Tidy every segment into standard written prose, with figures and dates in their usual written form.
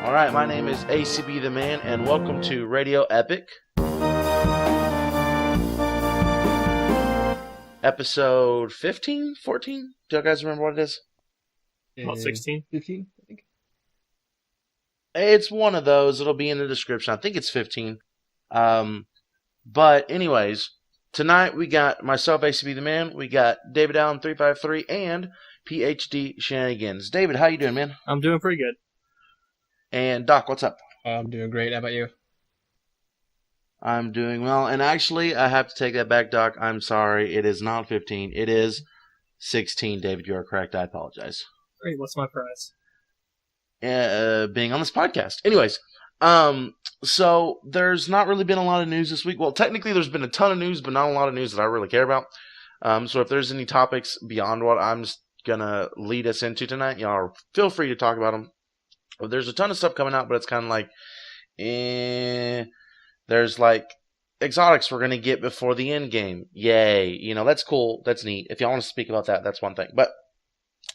Alright, my name is acbtheman, and welcome to Radio Epic. Episode 15? 14? Do you guys remember what it is? About 16? 15, I think. It's one of those. It'll be in the description. I think it's 15. But anyways, tonight we got myself, acbtheman. We got David Allen 353 and PhD Shenanigans. David, how you doing, man? I'm doing pretty good. And Doc, what's up? I'm doing great. How about you? I'm doing well. And actually, I have to take that back, Doc. I'm sorry. It is not 15. It is 16, David. You are correct. I apologize. Great, what's my prize? Being on this podcast. Anyways, so there's not really been a lot of news this week. Well, technically there's been a ton of news, but not a lot of news that I really care about. So if there's any topics beyond what I'm going to lead us into tonight, y'all feel free to talk about them. There's a ton of stuff coming out, but it's kind of like, there's like exotics we're going to get before the end game. Yay. You know, that's cool. That's neat. If y'all want to speak about that, that's one thing. But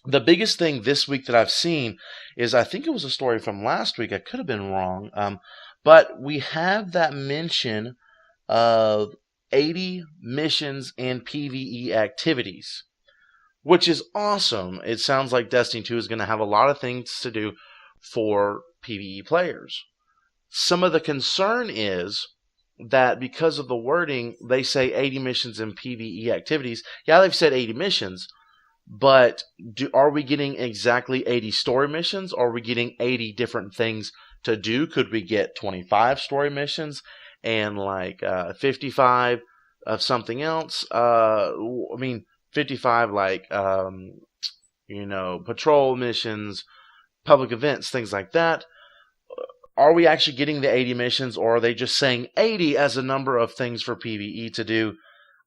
the biggest thing this week that I've seen is, I think it was a story from last week. I could have been wrong. But we have that mention of 80 missions and PvE activities, which is awesome. It sounds like Destiny 2 is going to have a lot of things to do for PvE players. Some of the concern is that because of the wording, they say 80 missions and PvE activities. Yeah, they've said 80 missions, but are we getting exactly 80 story missions, or are we getting 80 different things to do? Could we get 25 story missions and like 55 of something else? 55 like, patrol missions, public events, things like that. Are we actually getting the 80 missions, or are they just saying 80 as a number of things for PvE to do?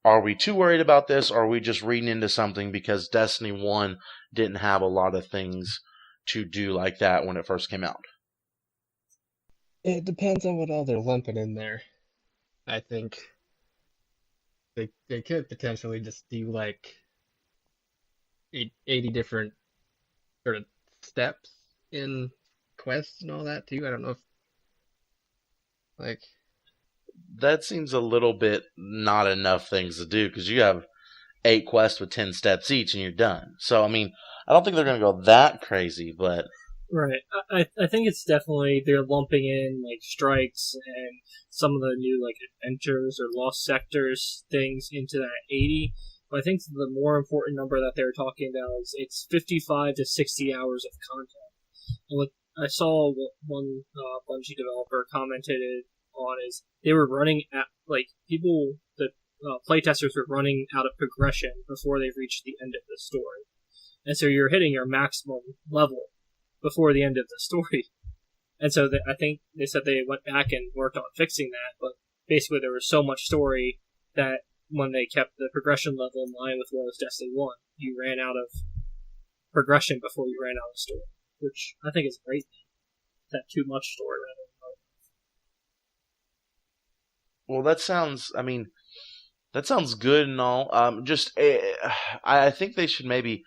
Are we too worried about this, or are we just reading into something because Destiny 1 didn't have a lot of things to do like that when it first came out? It depends on what all they're lumping in there. I think they could potentially just do like 80 different sort of steps in quests and all that too. I don't know if that seems a little bit not enough things to do, because you have 8 quests with 10 steps each and you're done. So, I mean, I don't think they're going to go that crazy, but... Right. I think it's definitely, they're lumping in like strikes and some of the new like adventures or lost sectors things into that 80. But I think the more important number that they're talking about is it's 55 to 60 hours of content. And what I saw one Bungie developer commented on is they were running at, like, playtesters were running out of progression before they've reached the end of the story. And so you're hitting your maximum level before the end of the story. And so I think they said they went back and worked on fixing that, but basically there was so much story that when they kept the progression level in line with what was Destiny 1, you ran out of progression before you ran out of story, which I think is a great thing. That too much story rather than Well, that sounds good and all. I think they should maybe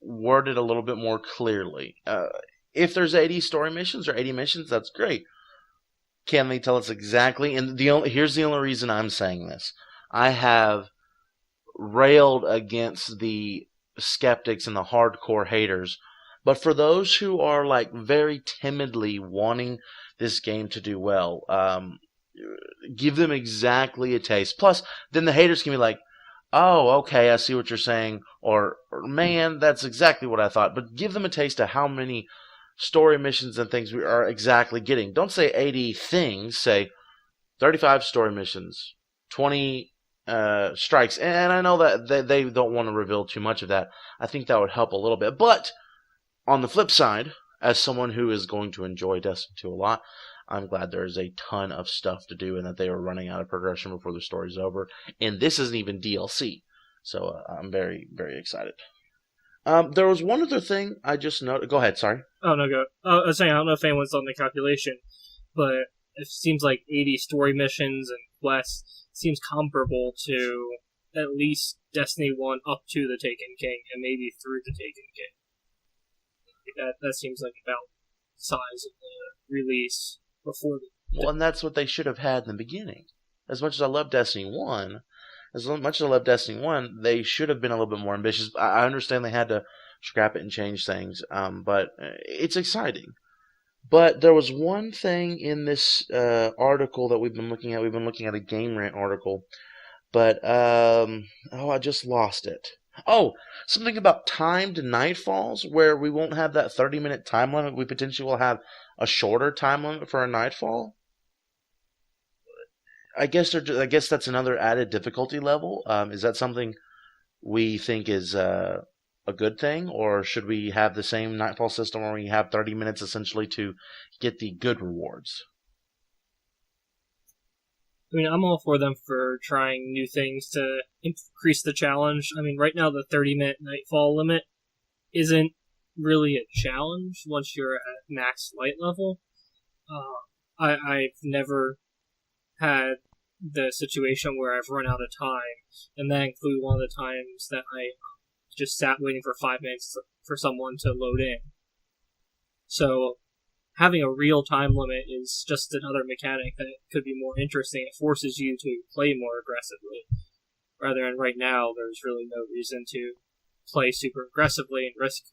word it a little bit more clearly. If there's 80 story missions or 80 missions, that's great. Can they tell us exactly? And here's the only reason I'm saying this. I have railed against the skeptics and the hardcore haters, but for those who are like very timidly wanting this game to do well, give them exactly a taste. Plus, then the haters can be like, oh, okay, I see what you're saying, or man, that's exactly what I thought. But give them a taste of how many story missions and things we are exactly getting. Don't say 80 things, say 35 story missions, 20 strikes. And I know that they don't want to reveal too much of that. I think that would help a little bit. But on the flip side, as someone who is going to enjoy Destiny 2 a lot, I'm glad there is a ton of stuff to do and that they are running out of progression before the story's over. And this isn't even DLC. So I'm very, very excited. There was one other thing I just noted. Go ahead, sorry. Oh, no, go. I was saying, I don't know if anyone's done the calculation, but it seems like 80 story missions and quests seems comparable to at least Destiny 1 up to the Taken King, and maybe through the Taken King. That seems like about the size of the release before the... Well, and that's what they should have had in the beginning. As much as I love Destiny 1, they should have been a little bit more ambitious. I understand they had to scrap it and change things, but it's exciting. But there was one thing in this article that we've been looking at. We've been looking at a Game Rant article, but I just lost it. Oh, something about timed nightfalls, where we won't have that 30-minute time limit. We potentially will have a shorter time limit for a nightfall. I guess that's another added difficulty level. Is that something we think is a good thing, or should we have the same nightfall system where we have 30 minutes essentially to get the good rewards? I mean, I'm all for them for trying new things to increase the challenge. I mean, right now the 30-minute nightfall limit isn't really a challenge once you're at max light level. I've never had the situation where I've run out of time, and that includes one of the times that I just sat waiting for 5 minutes for someone to load in. So having a real time limit is just another mechanic that could be more interesting. It forces you to play more aggressively, rather than right now there's really no reason to play super aggressively and risk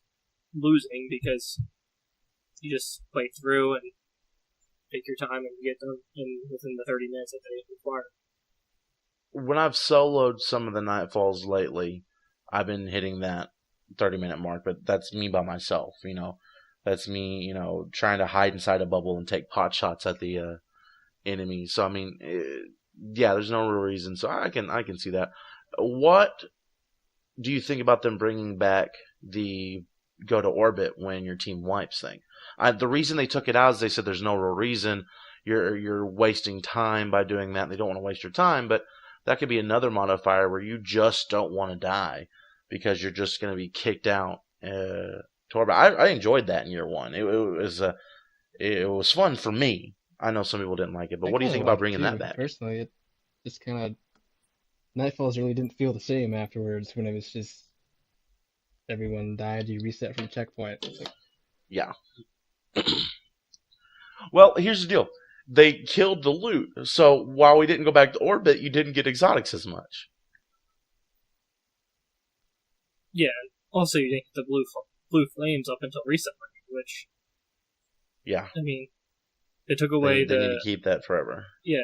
losing, because you just play through and take your time and get done within the 30 minutes that they require. When I've soloed some of the nightfalls lately, I've been hitting that 30-minute mark, but that's me by myself, That's me, trying to hide inside a bubble and take pot shots at the enemy. So, I mean, yeah, there's no real reason. So I can see that. What do you think about them bringing back the go to orbit when your team wipes thing? The reason they took it out is they said there's no real reason. You're wasting time by doing that. They don't want to waste your time, but that could be another modifier where you just don't want to die because you're just going to be kicked out to orbit. I enjoyed that in year one. It was fun for me. I know some people didn't like it, but what do you think about bringing that back? Personally, it just kind of Nightfalls really didn't feel the same afterwards when it was just everyone died, you reset from checkpoint. It's like... Yeah. Well, here's the deal. They killed the loot, so while we didn't go back to orbit, you didn't get exotics as much. Yeah, also you didn't get the blue flames up until recently, which... Yeah. I mean, they took away they need to keep that forever. Yeah.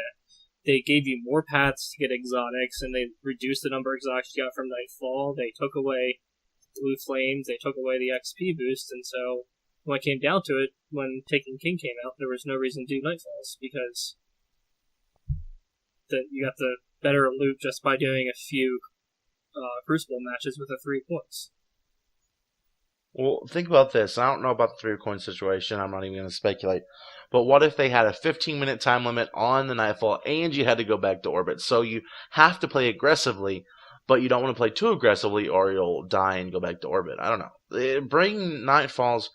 They gave you more paths to get exotics, and they reduced the number of exotics you got from Nightfall. They took away blue flames, they took away the XP boost, and so when it came down to it, when Taken King came out, there was no reason to do Nightfalls, because you got the better loot just by doing a few Crucible matches with the 3 points. Well, think about this. I don't know about the 3 coin situation. I'm not even going to speculate. But what if they had a 15-minute time limit on the Nightfall and you had to go back to orbit? So you have to play aggressively, but you don't want to play too aggressively or you'll die and go back to orbit. I don't know. Bring Nightfalls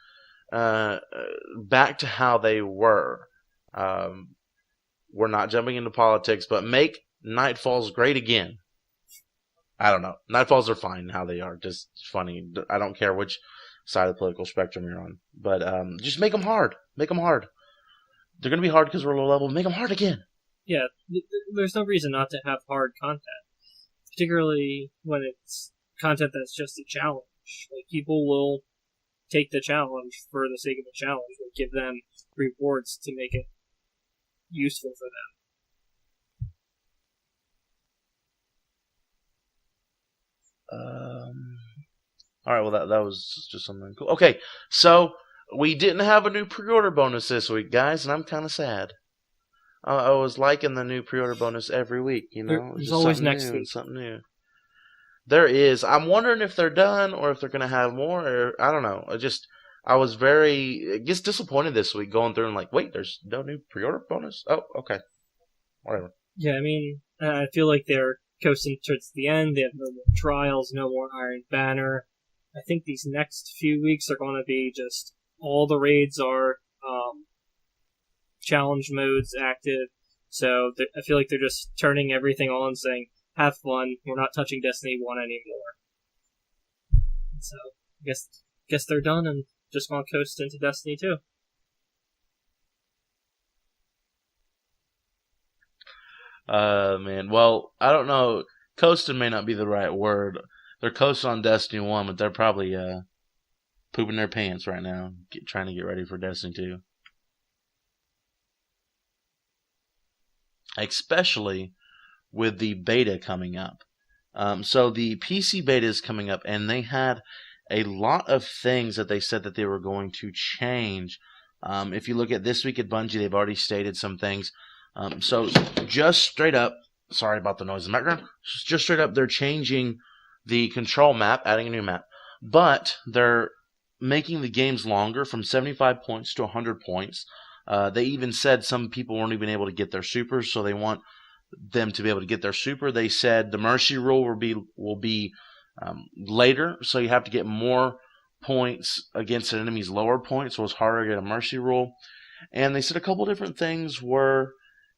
back to how they were. We're not jumping into politics, but make Nightfalls great again. I don't know. Nightfalls are fine how they are. Just funny. I don't care which side of the political spectrum you're on. But just make them hard. Make them hard. They're going to be hard because we're low level. Make them hard again. Yeah, there's no reason not to have hard content. Particularly when it's content that's just a challenge. Like, people will take the challenge for the sake of the challenge. We'll give them rewards to make it useful for them. All right, well, that was just something cool. Okay, so we didn't have a new pre-order bonus this week, guys, and I'm kind of sad. I was liking the new pre-order bonus every week, There's always next week. Something new. There is. I'm wondering if they're done or if they're going to have more. Or, I don't know. I was very, I guess, disappointed this week going through and like, wait, there's no new pre-order bonus? Oh, okay. Whatever. Yeah, I mean, I feel like they're coasting towards the end. They have no more trials, no more Iron Banner. I think these next few weeks are going to be just all the raids are challenge modes active. So I feel like they're just turning everything on, saying, have fun, we're not touching Destiny 1 anymore. So, guess they're done and just want to coast into Destiny 2. Man. Well, I don't know. Coasting may not be the right word. They're coasting on Destiny 1, but they're probably pooping their pants right now, trying to get ready for Destiny 2. Especially with the beta coming up. So the PC beta is coming up, and they had a lot of things that they said that they were going to change. If you look at this week at Bungie, they've already stated some things. So just straight up, sorry about the noise in the background, just straight up, they're changing the control map, adding a new map. But they're making the games longer from 75 points to 100 points. They even said some people weren't even able to get their supers, so they want them to be able to get their super. They said the mercy rule will be later, so you have to get more points against an enemy's lower point, so it's harder to get a mercy rule. And they said a couple different things were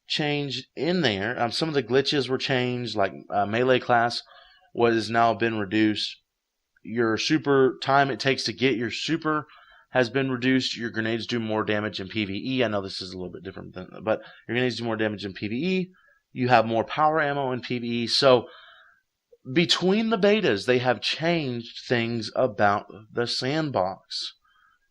changed in there. Some of the glitches were changed, like melee class was now been reduced. Your super time it takes to get your super has been reduced. Your grenades do more damage in PvE. I know this is a little bit different, but your grenades do more damage in PvE. You have more power ammo in PvE. So between the betas, they have changed things about the sandbox.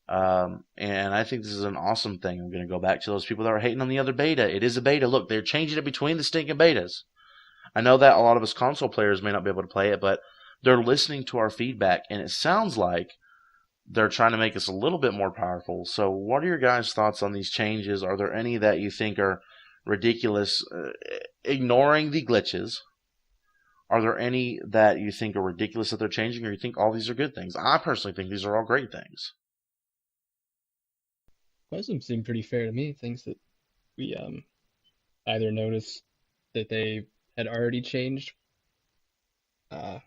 And I think this is an awesome thing. I'm going to go back to those people that were hating on the other beta. It is a beta. Look, they're changing it between the stinking betas. I know that a lot of us console players may not be able to play it, but they're listening to our feedback, and it sounds like they're trying to make us a little bit more powerful. So what are your guys' thoughts on these changes? Are there any that you think are ridiculous, ignoring the glitches? Are there any that you think are ridiculous that they're changing, or you think all these are good things? I personally think these are all great things. Most of them seem pretty fair to me. Things that we either noticed that they had already changed uh,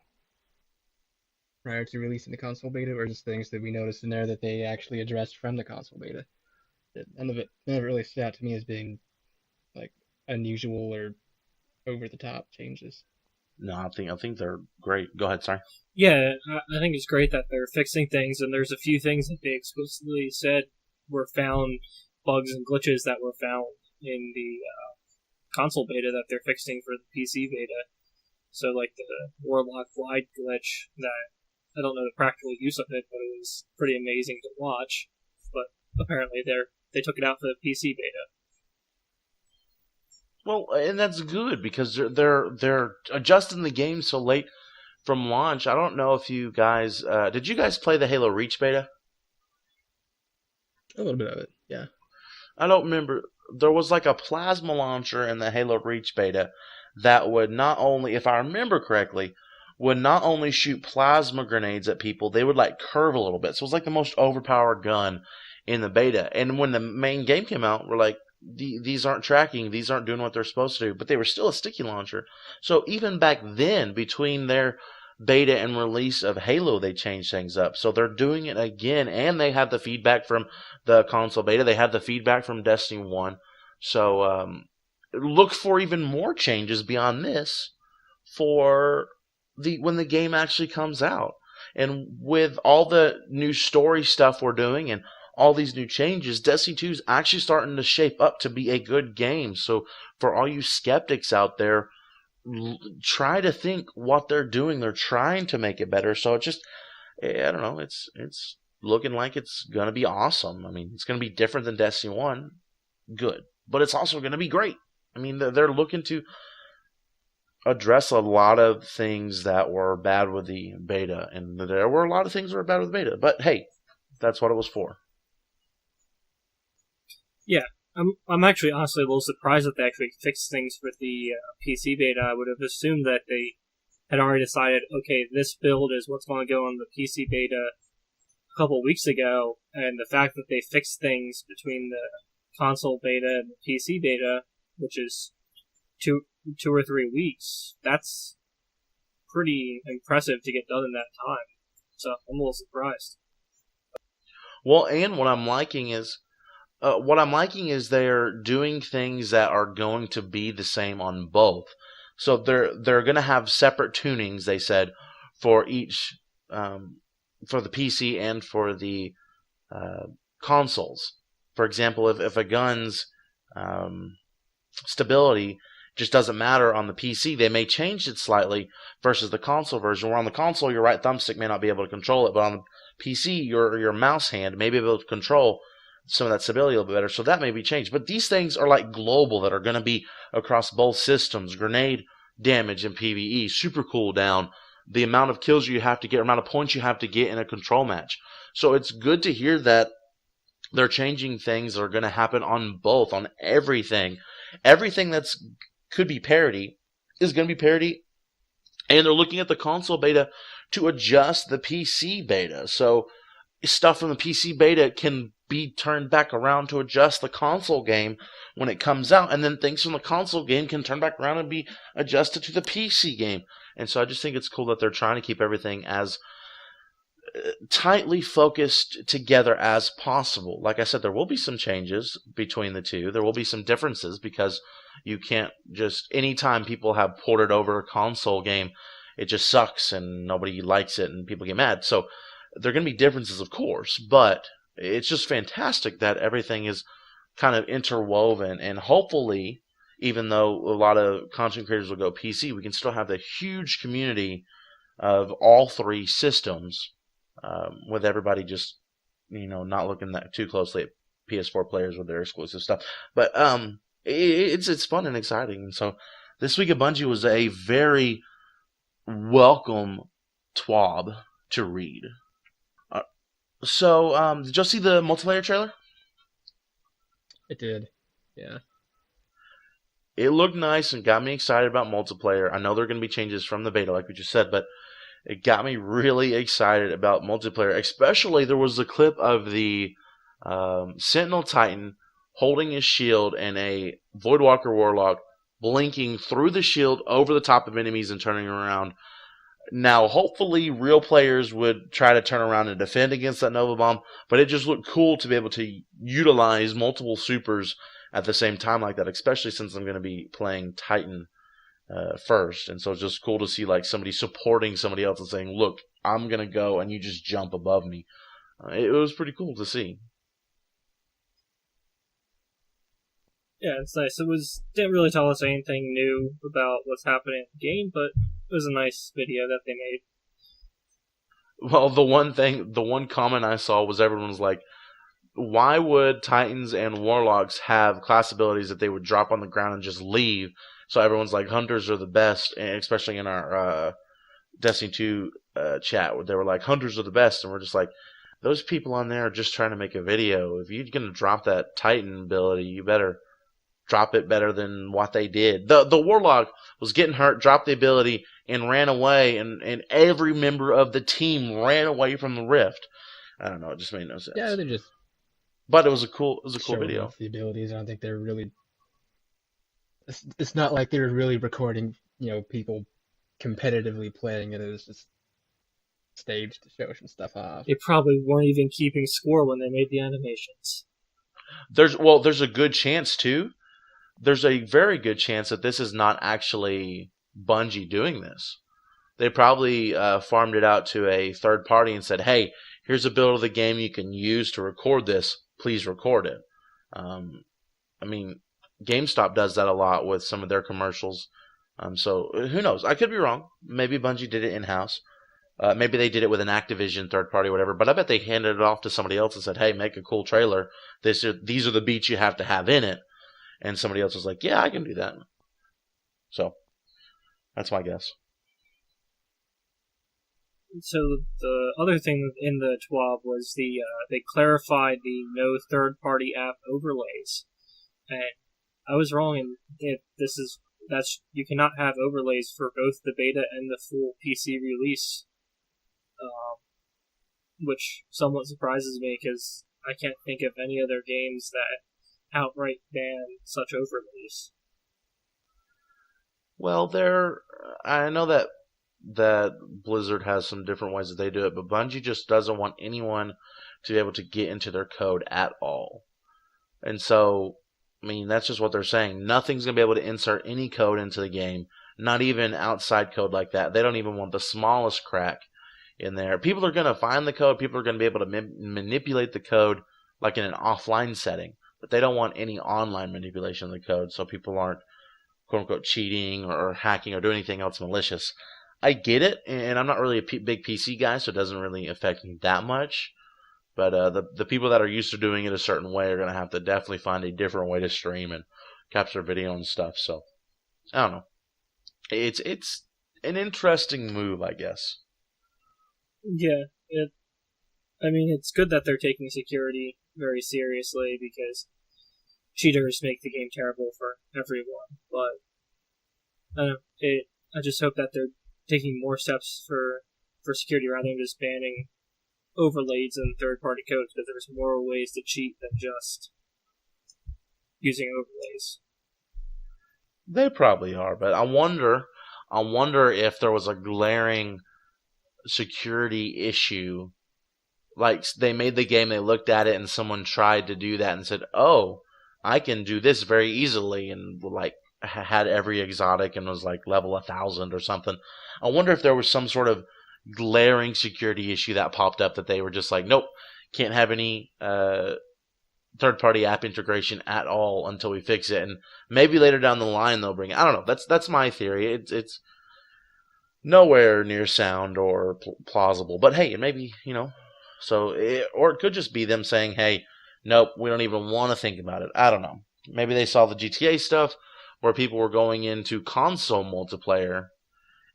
prior to releasing the console beta, or just things that we noticed in there that they actually addressed from the console beta. None of it really stood out to me as being like unusual or over the top changes. No, I think they're great. Go ahead, sorry. Yeah, I think it's great that they're fixing things, and there's a few things that they explicitly said were found, bugs and glitches that were found in the console beta that they're fixing for the PC beta. So, like the Warlock Glide glitch, that I don't know the practical use of it, but it was pretty amazing to watch. But apparently they took it out for the PC beta. Well, and that's good because they're adjusting the game so late from launch. I don't know if you guys did you guys play the Halo Reach beta? A little bit of it, yeah. I don't remember. There was like a plasma launcher in the Halo Reach beta that would not only, if I remember correctly, would not only shoot plasma grenades at people, they would like curve a little bit. So it was like the most overpowered gun in the beta. And when the main game came out, we're like, these aren't tracking, these aren't doing what they're supposed to do. But they were still a sticky launcher. So even back then, between their beta and release of Halo, they changed things up. So they're doing it again, and they have the feedback from the console beta. They have the feedback from Destiny 1. So look for even more changes beyond this for when the game actually comes out. And with all the new story stuff we're doing and all these new changes, Destiny 2 is actually starting to shape up to be a good game. So for all you skeptics out there, try to think what they're doing. They're trying to make it better. So it just, I don't know, it's looking like it's going to be awesome. I mean, it's going to be different than Destiny 1. Good. But it's also going to be great. I mean, they're looking to address a lot of things that were bad with the beta. And there were a lot of things that were bad with the beta. But hey, that's what it was for. Yeah, I'm actually honestly a little surprised that they actually fixed things with the PC beta. I would have assumed that they had already decided, okay, this build is what's going to go on the PC beta. couple weeks ago, and the fact that they fixed things between the console beta and the PC beta, which is two or 3 weeks, that's pretty impressive to get done in that time. So I'm a little surprised. Well, and what I'm liking is they're doing things that are going to be the same on both. So they're going to have separate tunings. They said for each for the PC and for the consoles. For example, if a gun's stability just doesn't matter on the PC, they may change it slightly versus the console version. Where on the console, your right thumbstick may not be able to control it, but on the PC, your mouse hand may be able to control some of that stability a little bit better. So that may be changed. But these things are like global that are going to be across both systems. Grenade damage in PvE, super cooldown, the amount of kills you have to get, amount of points you have to get in a control match. So it's good to hear that they're changing things that are going to happen on both, on everything. Everything that's could be parity is going to be parity, and they're looking at the console beta to adjust the PC beta. So stuff from the PC beta can be turned back around to adjust the console game when it comes out, and then things from the console game can turn back around and be adjusted to the PC game. And so I just think it's cool that they're trying to keep everything as tightly focused together as possible. Like I said, there will be some changes between the two. There will be some differences because you can't just, anytime people have ported over a console game, it just sucks and nobody likes it and people get mad. So there are going to be differences, of course, but it's just fantastic that everything is kind of interwoven, and hopefully, even though a lot of content creators will go PC, we can still have the huge community of all three systems, with everybody just, not looking that too closely at PS4 players with their exclusive stuff. But it's fun and exciting. And so this week at Bungie was a very welcome TWAB to read. So did y'all see the multiplayer trailer? It did, yeah. It looked nice and got me excited about multiplayer. I know there are going to be changes from the beta, like we just said, but it got me really excited about multiplayer. Especially, there was a clip of the Sentinel Titan holding his shield and a Voidwalker Warlock blinking through the shield over the top of enemies and turning around. Now, hopefully, real players would try to turn around and defend against that Nova Bomb, but it just looked cool to be able to utilize multiple supers at the same time like that, especially since I'm going to be playing Titan first. And so it's just cool to see like somebody supporting somebody else and saying, look, I'm going to go and you just jump above me. It was pretty cool to see. Yeah, it's nice. It didn't really tell us anything new about what's happening in the game, but it was a nice video that they made. Well, the one comment I saw was everyone's like, why would Titans and Warlocks have class abilities that they would drop on the ground and just leave? So everyone's like, Hunters are the best, and especially in our Destiny 2 chat, where they were like, Hunters are the best, and we're just like, those people on there are just trying to make a video. If you're going to drop that Titan ability, you better drop it better than what they did. The Warlock was getting hurt, dropped the ability, and ran away, and every member of the team ran away from the rift. I don't know, it just made no sense. Yeah, they just. But it was a cool video. The abilities, I don't think they're really. It's not like they were really recording, people competitively playing it. It was just staged to show some stuff off. They probably weren't even keeping score when they made the animations. There's a good chance too. There's a very good chance that this is not actually Bungie doing this. They probably farmed it out to a third party and said, hey, here's a build of the game you can use to record this. Please record it. I mean, GameStop does that a lot with some of their commercials. So who knows? I could be wrong. Maybe Bungie did it in-house. Maybe they did it with an Activision third party or whatever. But I bet they handed it off to somebody else and said, hey, make a cool trailer. These are the beats you have to have in it. And somebody else was like, yeah, I can do that. So that's my guess. So the other thing in the TWAB was they clarified the no third-party app overlays, and I was wrong in you cannot have overlays for both the beta and the full PC release. which somewhat surprises me because I can't think of any other games that outright ban such overlays. Well, I know that Blizzard has some different ways that they do it, but Bungie just doesn't want anyone to be able to get into their code at all. And so, I mean, that's just what they're saying. Nothing's going to be able to insert any code into the game, not even outside code like that. They don't even want the smallest crack in there. People are going to find the code. People are going to be able to manipulate the code like in an offline setting, but they don't want any online manipulation of the code so people aren't quote unquote cheating or hacking or doing anything else malicious. I get it, and I'm not really a big PC guy, so it doesn't really affect me that much. But the people that are used to doing it a certain way are going to have to definitely find a different way to stream and capture video and stuff. So I don't know. It's an interesting move, I guess. Yeah, I mean, it's good that they're taking security very seriously because cheaters make the game terrible for everyone. But I just hope that they're taking more steps for security rather than just banning overlays and third-party codes, because there's more ways to cheat than just using overlays. They probably are, but I wonder if there was a glaring security issue. Like they made the game, they looked at it, and someone tried to do that and said, "Oh, I can do this very easily," and like had every exotic and was like level 1,000 or something. I wonder if there was some sort of glaring security issue that popped up that they were just like, nope, can't have any third-party app integration at all until we fix it. And maybe later down the line they'll bring it. I don't know. That's my theory. It's nowhere near sound or plausible. But hey, maybe or it could just be them saying, hey, nope, we don't even want to think about it. I don't know. Maybe they saw the GTA stuff where people were going into console multiplayer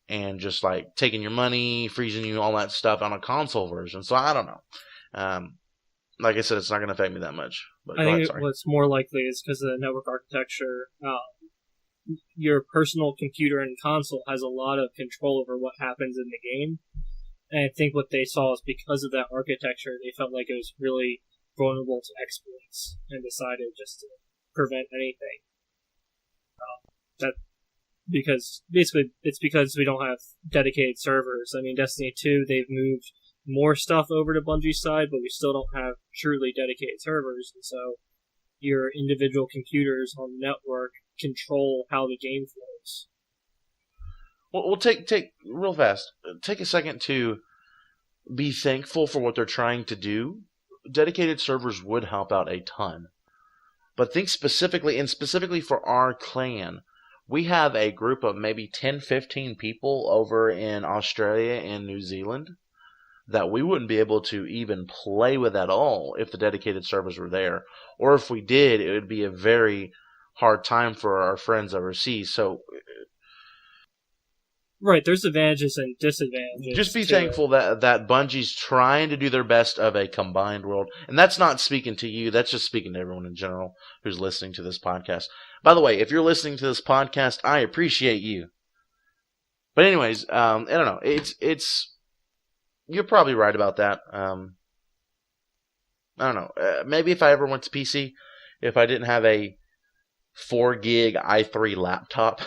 and just like taking your money, freezing you, all that stuff on a console version. So I don't know. Like I said, it's not going to affect me that much. But I think what's more likely is because of the network architecture. Your personal computer and console has a lot of control over what happens in the game. And I think what they saw is because of that architecture, they felt like it was really vulnerable to exploits and decided just to prevent anything. Because we don't have dedicated servers. I mean, Destiny 2, they've moved more stuff over to Bungie's side, but we still don't have truly dedicated servers, and so your individual computers on the network control how the game flows. Well, take real fast. Take a second to be thankful for what they're trying to do. Dedicated servers would help out a ton. But think specifically for our clan. We have a group of maybe 10, 15 people over in Australia and New Zealand that we wouldn't be able to even play with at all if the dedicated servers were there. Or if we did, it would be a very hard time for our friends overseas. So, right, there's advantages and disadvantages. Just be thankful that Bungie's trying to do their best of a combined world. And that's not speaking to you, that's just speaking to everyone in general who's listening to this podcast. By the way, if you're listening to this podcast, I appreciate you. But anyways, I don't know. It's you're probably right about that. I don't know. Maybe if I ever went to PC, if I didn't have a 4 gig i3 laptop,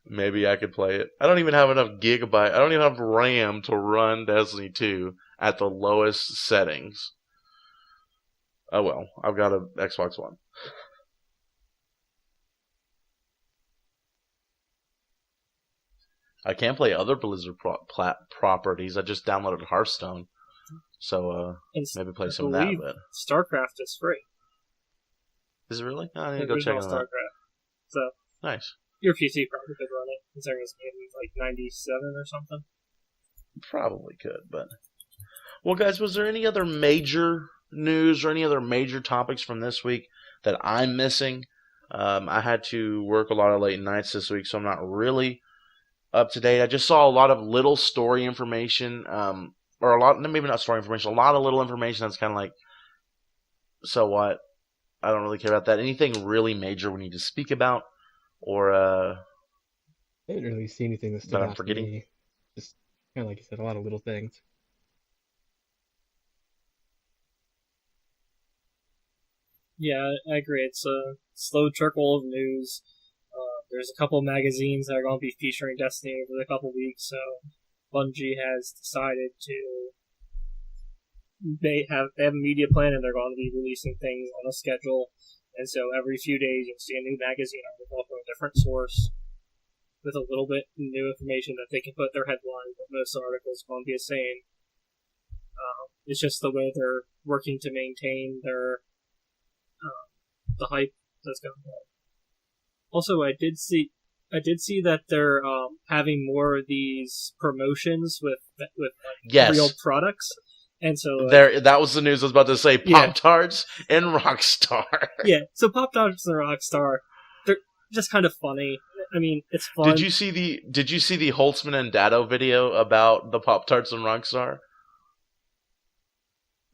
maybe I could play it. I don't even have enough gigabyte. I don't even have RAM to run Destiny 2 at the lowest settings. Oh well, I've got an Xbox One. I can play other Blizzard properties. I just downloaded Hearthstone, so maybe play some of that. But StarCraft is free. Is it really? I need to go check it out. StarCraft. So nice. Your PC probably could run it, considering it's maybe like 97 or something. Probably could, but well, guys, was there any other major news or any other major topics from this week that I'm missing? I had to work a lot of late nights this week, so I'm not really up to date. I just saw a lot of little story information, or a lot, maybe not story information, a lot of little information that's kind of like, so what? I don't really care about that. Anything really major we need to speak about, or I didn't really see anything that stood that I'm out to forgetting? me. Just kind of like you said, a lot of little things. Yeah, I agree. It's a slow trickle of news. There's a couple of magazines that are going to be featuring Destiny over the couple weeks, so Bungie has decided to they have a media plan and they're going to be releasing things on a schedule. And so every few days you'll see a new magazine article from a different source with a little bit new information that they can put their headline, but most articles going to be the same. It's just the way they're working to maintain their the hype that's going on. Also, I did see that they're having more of these promotions with like, Yes. real products, and so That was the news I was about to say. Yeah. Pop-Tarts and Rockstar. yeah. So Pop Tarts and Rockstar, they're just kind of funny. I mean, it's fun. Did you see the Holtzman and Datto video about the Pop-Tarts and Rockstar?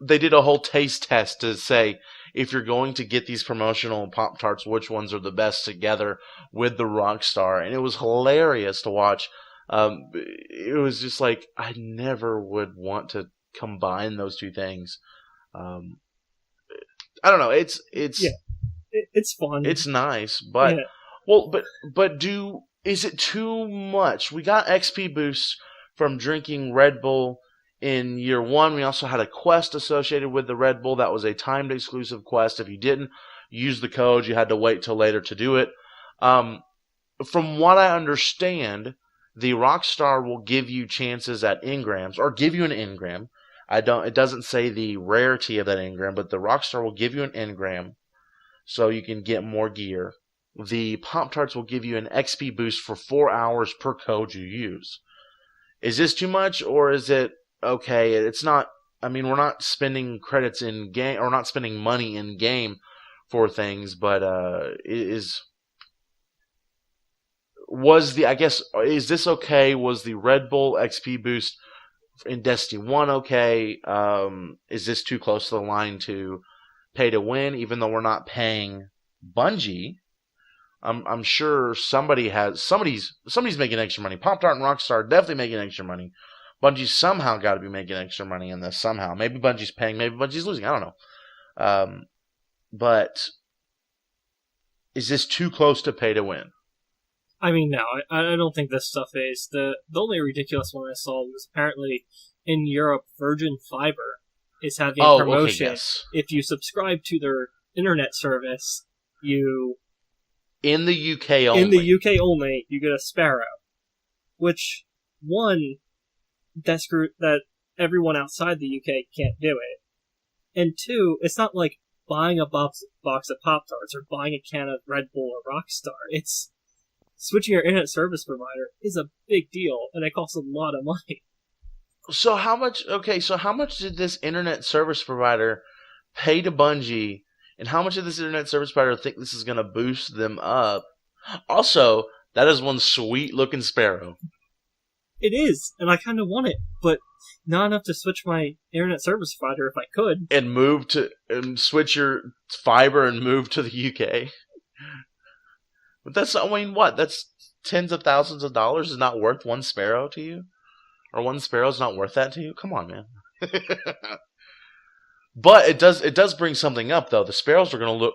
They did a whole taste test to say if you're going to get these promotional Pop-Tarts, which ones are the best together with the Rockstar. And it was hilarious to watch. It was just like, I never would want to combine those two things. I don't know. It's fun. It's nice, but Yeah. well, but is it too much? We got XP boosts from drinking Red Bull in year one. We also had a quest associated with the Red Bull that was a timed exclusive quest. If you didn't use the code, you had to wait till later to do it. From what I understand, the Rockstar will give you chances at engrams, or give you an engram. It doesn't say the rarity of that engram, but the Rockstar will give you an engram so you can get more gear. The Pop-Tarts will give you an XP boost for 4 hours per code you use. Is this too much, or is it okay? It's not. I mean, we're not spending credits in game, or not spending money in game for things, but is this okay? Was the Red Bull XP boost in Destiny 1 okay? Is this too close to the line to pay to win, even though we're not paying Bungie? I'm sure somebody's making extra money. Pop-Tart and Rockstar definitely making extra money. Bungie's somehow got to be making extra money in this somehow. Maybe Bungie's paying, maybe Bungie's losing. I don't know. But is this too close to pay to win? I mean, no, I don't think this stuff is. The only ridiculous one I saw was apparently in Europe, Virgin Fiber is having a promotion. Okay, yes. If you subscribe to their internet service, in the UK only. In the UK only, you get a Sparrow. Which, one, that everyone outside the UK can't do it. And two, it's not like buying a box of Pop-Tarts or buying a can of Red Bull or Rockstar. It's switching your internet service provider is a big deal, and it costs a lot of money. So how much did this internet service provider pay to Bungie, and how much did this internet service provider think this is going to boost them up? Also, that is one sweet-looking Sparrow. It is, and I kind of want it, but not enough to switch my internet service provider if I could. And switch your fiber and move to the UK. But that's tens of thousands of dollars is not worth one Sparrow to you? Or one Sparrow's not worth that to you? Come on, man. But it does bring something up, though. The Sparrows are going to look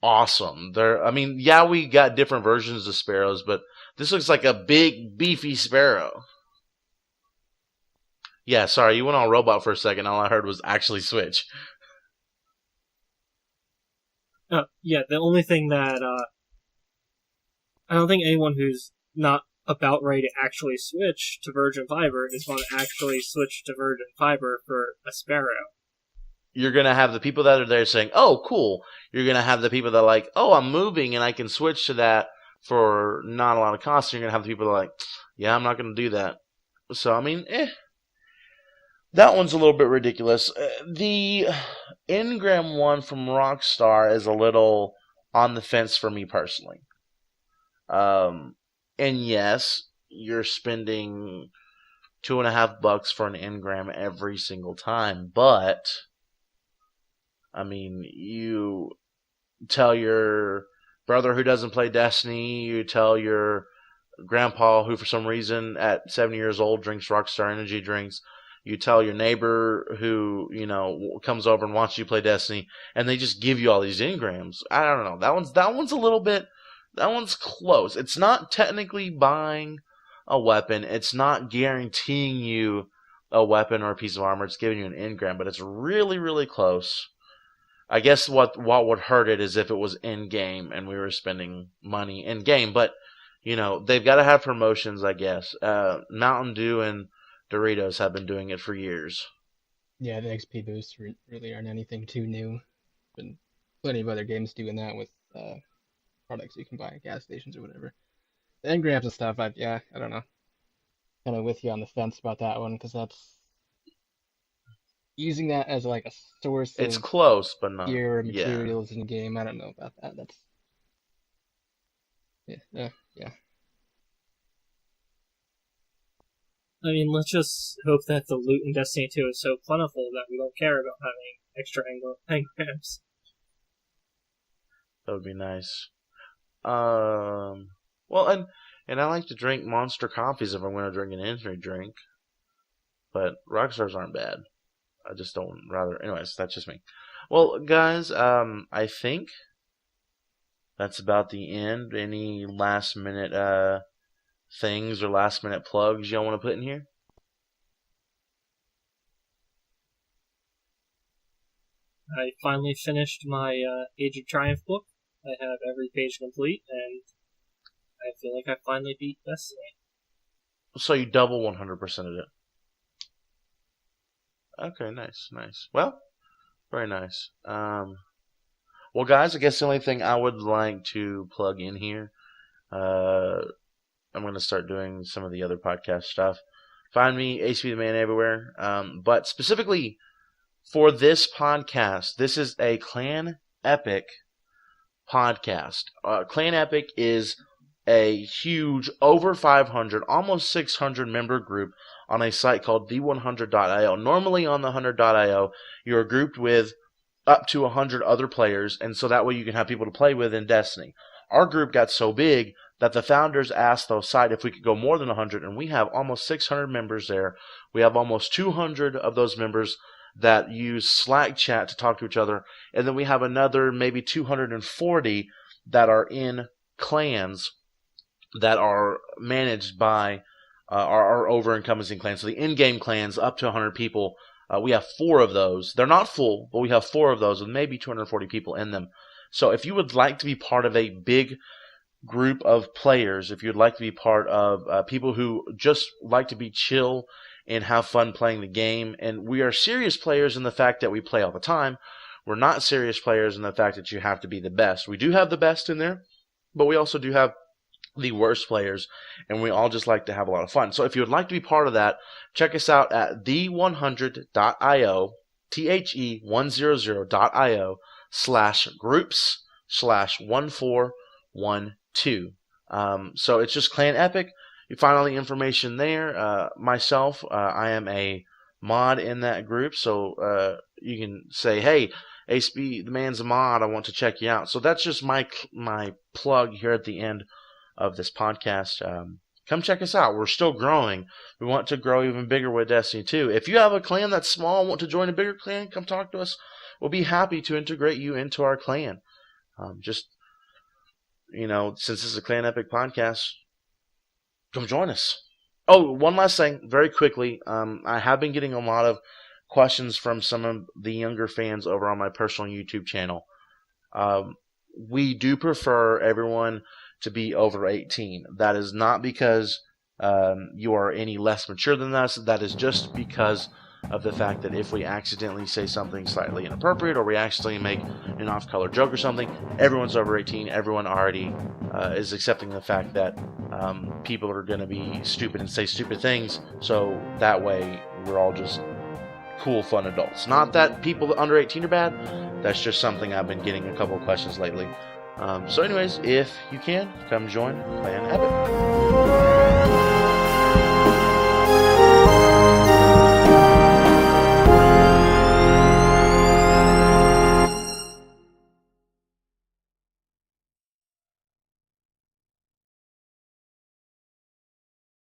awesome. We got different versions of Sparrows, but this looks like a big, beefy Sparrow. Yeah, sorry, you went all robot for a second. All I heard was actually switch. Yeah, the only thing that I don't think anyone who's not about ready to actually switch to Virgin Fiber is going to actually switch to Virgin Fiber for a Sparrow. You're going to have the people that are there saying, oh, cool. You're going to have the people that are like, oh, I'm moving and I can switch to that for not a lot of cost. You're going to have the people that are like, yeah, I'm not going to do that. So, I mean, that one's a little bit ridiculous. The Engram one from Rockstar is a little on the fence for me personally. And yes, you're spending $2.50 for an engram every single time, but I mean, you tell your brother who doesn't play Destiny, you tell your grandpa who for some reason at 70 years old drinks Rockstar energy drinks, You tell your neighbor who, comes over and wants you to play Destiny, and they just give you all these engrams. I don't know. That one's a little bit, that one's close. It's not technically buying a weapon. It's not guaranteeing you a weapon or a piece of armor. It's giving you an engram, but it's really, really close. I guess what would hurt it is if it was in-game and we were spending money in-game. But, they've got to have promotions, I guess. Mountain Dew and Doritos have been doing it for years. Yeah, the XP boosts really aren't anything too new. Been plenty of other games doing that with products you can buy at gas stations or whatever. The engrams and stuff, I don't know. Kind of with you on the fence about that one, because that's using that as like a source It's of close, but not. gear or Yeah. materials in the game. I don't know about that. That's yeah. I mean, let's just hope that the loot in Destiny 2 is so plentiful that we don't care about having extra engrams. That would be nice. Well, and I like to drink Monster coffees if I'm going to drink an energy drink. But Rockstars aren't bad. I just don't anyways, that's just me. Well, guys, I think that's about the end. Any last minute things or last minute plugs y'all want to put in here? I finally finished my Age of Triumph book. I have every page complete, and I feel like I finally beat Destiny. So you double 100%ed it. Okay, nice. Well, very nice. Well, guys, I guess the only thing I would like to plug in here, I'm going to start doing some of the other podcast stuff. Find me, acbtheman everywhere. But specifically for this podcast, this is a Clan Epic podcast. Clan Epic is a huge, over 500, almost 600 member group on a site called the100.io. Normally on the 100.io, you're grouped with up to 100 other players, and so that way you can have people to play with in Destiny. Our group got so big that the founders asked the site if we could go more than 100, and we have almost 600 members there. We have almost 200 of those members that use Slack chat to talk to each other, and then we have another maybe 240 that are in clans that are managed by our over-encompassing clans. So the in-game clans, up to 100 people, we have 4 of those. They're not full, but we have 4 of those with maybe 240 people in them. So if you would like to be part of a big group of players, if you'd like to be part of people who just like to be chill and have fun playing the game, and we are serious players in the fact that we play all the time. We're not serious players in the fact that you have to be the best. We do have the best in there, but we also do have the worst players, and we all just like to have a lot of fun. So if you would like to be part of that, check us out at the100.io, THE100.io/groups/1412. So it's just Clan Epic. You find all the information there. Myself, I am a mod in that group, so you can say, hey, HB, the man's a mod, I want to check you out. So that's just my plug here at the end of this podcast. Come check us out. We're still growing. We want to grow even bigger with Destiny 2. If you have a clan that's small and want to join a bigger clan, come talk to us. We'll be happy to integrate you into our clan. Since this is a Clan Epic podcast, come join us. Oh, one last thing, very quickly. I have been getting a lot of questions from some of the younger fans over on my personal YouTube channel. We do prefer everyone to be over 18. That is not because you are any less mature than us. That is just because of the fact that if we accidentally say something slightly inappropriate or we accidentally make an off-color joke or something, everyone's over 18. Everyone already is accepting the fact that people are going to be stupid and say stupid things, so that way we're all just cool, fun adults. Not that people under 18 are bad. That's just something I've been getting a couple of questions lately. So anyways, if you can, come join Clan Epic.